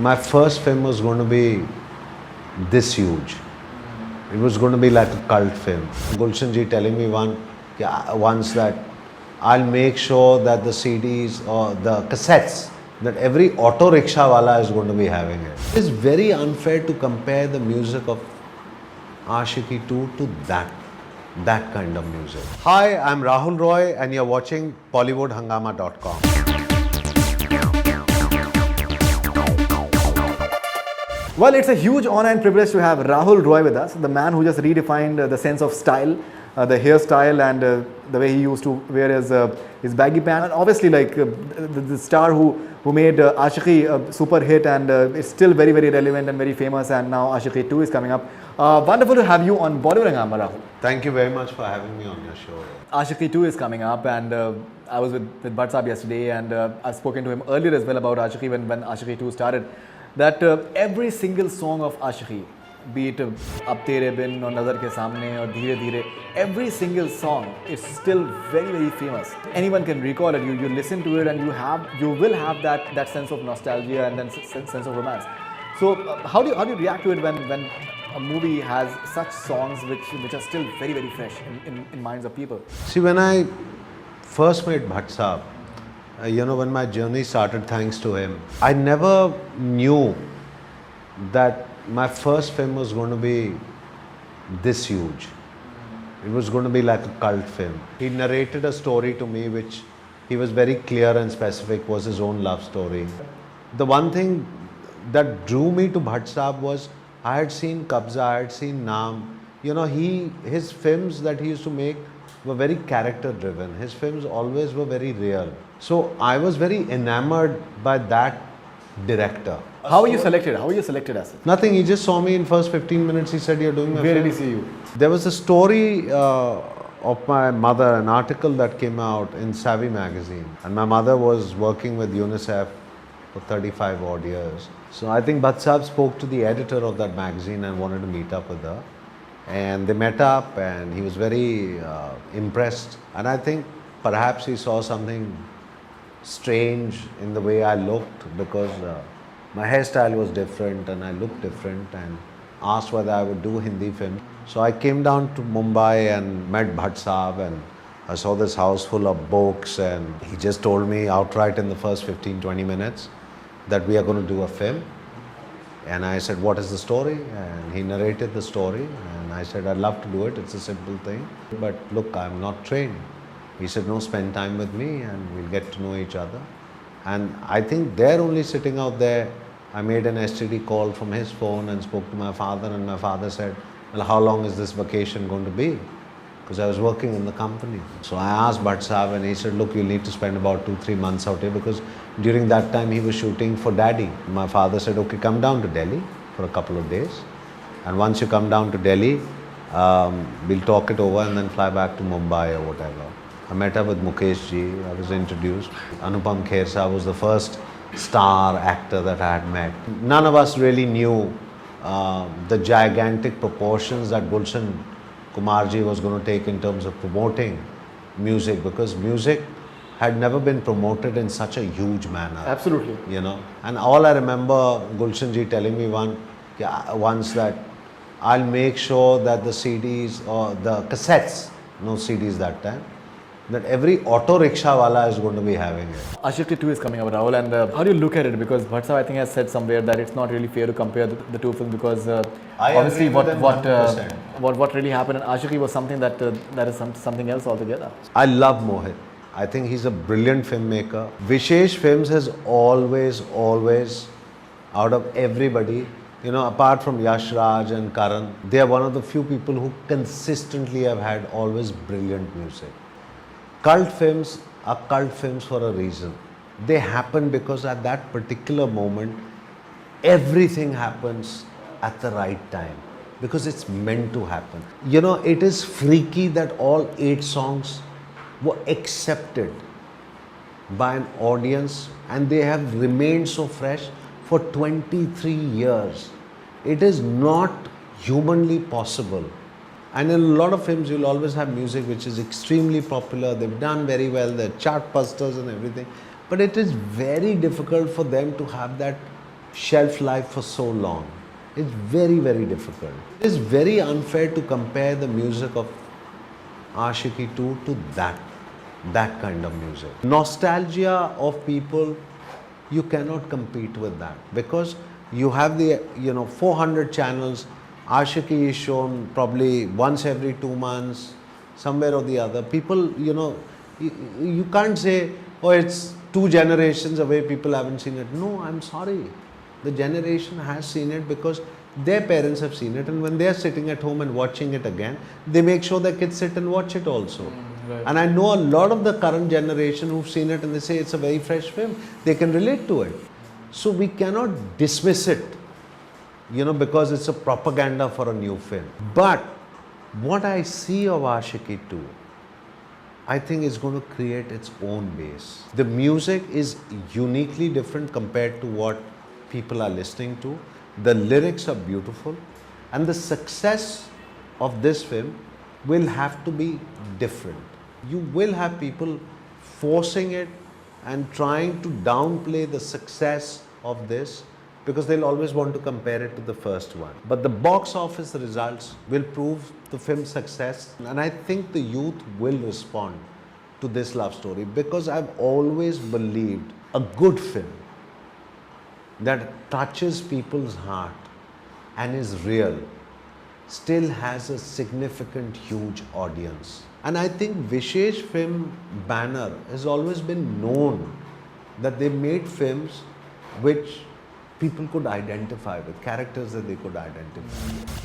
My first film was going to be this huge. It was going to be like a cult film. Gulshan ji telling me once that I'll make sure that the CDs or the cassettes, that every auto rickshaw wala is going to be having it. It's very unfair to compare the music of Aashiqui 2 to that kind of music. Hi, I'm Rahul Roy and you're watching BollywoodHungama.com. Well, it's a huge honor and privilege to have Rahul Roy with us, the man who just redefined the sense of style, the hairstyle and the way he used to wear his baggy pants. And obviously, like the star who made Aashiqui a super hit and it's still very, very relevant and very famous. And now Aashiqui 2 is coming up. Wonderful to have you on Bollywood Hungama, Rahul. Thank you very much for having me on your show. Aashiqui 2 is coming up, and I was with Bhatt Saab yesterday, and I've spoken to him earlier as well about Aashiqui when Aashiqui 2 started. That every single song of Aashiqui, be it Ab Tere Bin or Nazar Ke Samne or Dheere Dheere, every single song is still very, very famous. Anyone can recall it. You listen to it and you will have that sense of nostalgia and then sense of romance. So how do you react to it when a movie has such songs which are still very, very fresh in minds of people? See, when I first met Bhatt Saab, when my journey started thanks to him, I never knew that my first film was going to be this huge. It was going to be like a cult film. He narrated a story to me which he was very clear and specific, was his own love story. The one thing that drew me to Bhatt Saab was I had seen Kabza, I had seen Naam. His films that he used to make were very character driven. His films always were very real. So I was very enamored by that director. How were you selected? How were you selected as it? Nothing, he just saw me in first 15 minutes, he said, "You're doing my Where film." did he see you? There was a story of my mother, an article that came out in Savvy magazine. And my mother was working with UNICEF for 35 odd years. So I think Bhatt Saab spoke to the editor of that magazine and wanted to meet up with her. And they met up and he was very impressed. And I think perhaps he saw something strange in the way I looked, because my hairstyle was different and I looked different, and asked whether I would do Hindi film. So I came down to Mumbai and met Bhatt Saab, and I saw this house full of books, and he just told me outright in the first 15-20 minutes that we are going to do a film. And I said, "What is the story?" And he narrated the story, and I said, "I'd love to do it, it's a simple thing. But look, I'm not trained." He said, "No, spend time with me and we'll get to know each other." And I think they're only sitting out there, I made an STD call from his phone and spoke to my father, and my father said, "Well, how long is this vacation going to be?" Because I was working in the company. So I asked Bhatt Saab and he said, "Look, you'll need to spend about 2-3 months out here," because during that time he was shooting for Daddy. My father said, "Okay, come down to Delhi for a couple of days. And once you come down to Delhi, we'll talk it over and then fly back to Mumbai or whatever." I met up with Mukesh ji, I was introduced. Anupam Kher Saab was the first star actor that I had met. None of us really knew the gigantic proportions that Gulshan Kumar ji was going to take in terms of promoting music, because music had never been promoted in such a huge manner. Absolutely. And all I remember Gulshan ji telling me once that I'll make sure that the CDs or the cassettes, no CDs that time, that every auto rickshaw wala is going to be having it. Aashiqui 2 is coming up, Rahul, and how do you look at it? Because Bhatt Saab, I think, has said somewhere that it's not really fair to compare the two films, because obviously what really happened in Aashiqui was something that is something else altogether. I love Mohit. I think he's a brilliant filmmaker. Vishesh Films has always, out of everybody, apart from Yash Raj and Karan, they are one of the few people who consistently have had always brilliant music. Cult films are cult films for a reason. They happen because at that particular moment, everything happens at the right time, because it's meant to happen. It is freaky that all 8 songs were accepted by an audience and they have remained so fresh for 23 years. It is not humanly possible. And in a lot of films, you'll always have music which is extremely popular. They've done very well, they're chart busters and everything. But it is very difficult for them to have that shelf life for so long. It's very, very difficult. It is very unfair to compare the music of Aashiqui 2 to that kind of music. Nostalgia of people, you cannot compete with that because you have the 400 channels. Aashiqui is shown probably once every 2 months, somewhere or the other. People, you can't say, oh, it's 2 generations away, people haven't seen it. No, I'm sorry. The generation has seen it because their parents have seen it, and when they are sitting at home and watching it again, they make sure their kids sit and watch it also. Right. And I know a lot of the current generation who've seen it and they say it's a very fresh film. They can relate to it. So we cannot dismiss it, because it's a propaganda for a new film. But what I see of Aashiqui 2, I think is going to create its own base. The music is uniquely different compared to what people are listening to. The lyrics are beautiful, and the success of this film will have to be different. You will have people forcing it and trying to downplay the success of this because they'll always want to compare it to the first one. But the box office results will prove the film's success, and I think the youth will respond to this love story because I've always believed a good film that touches people's heart and is real still has a significant, huge audience. And I think Vishesh Film banner has always been known that they made films which people could identify with, characters that they could identify with.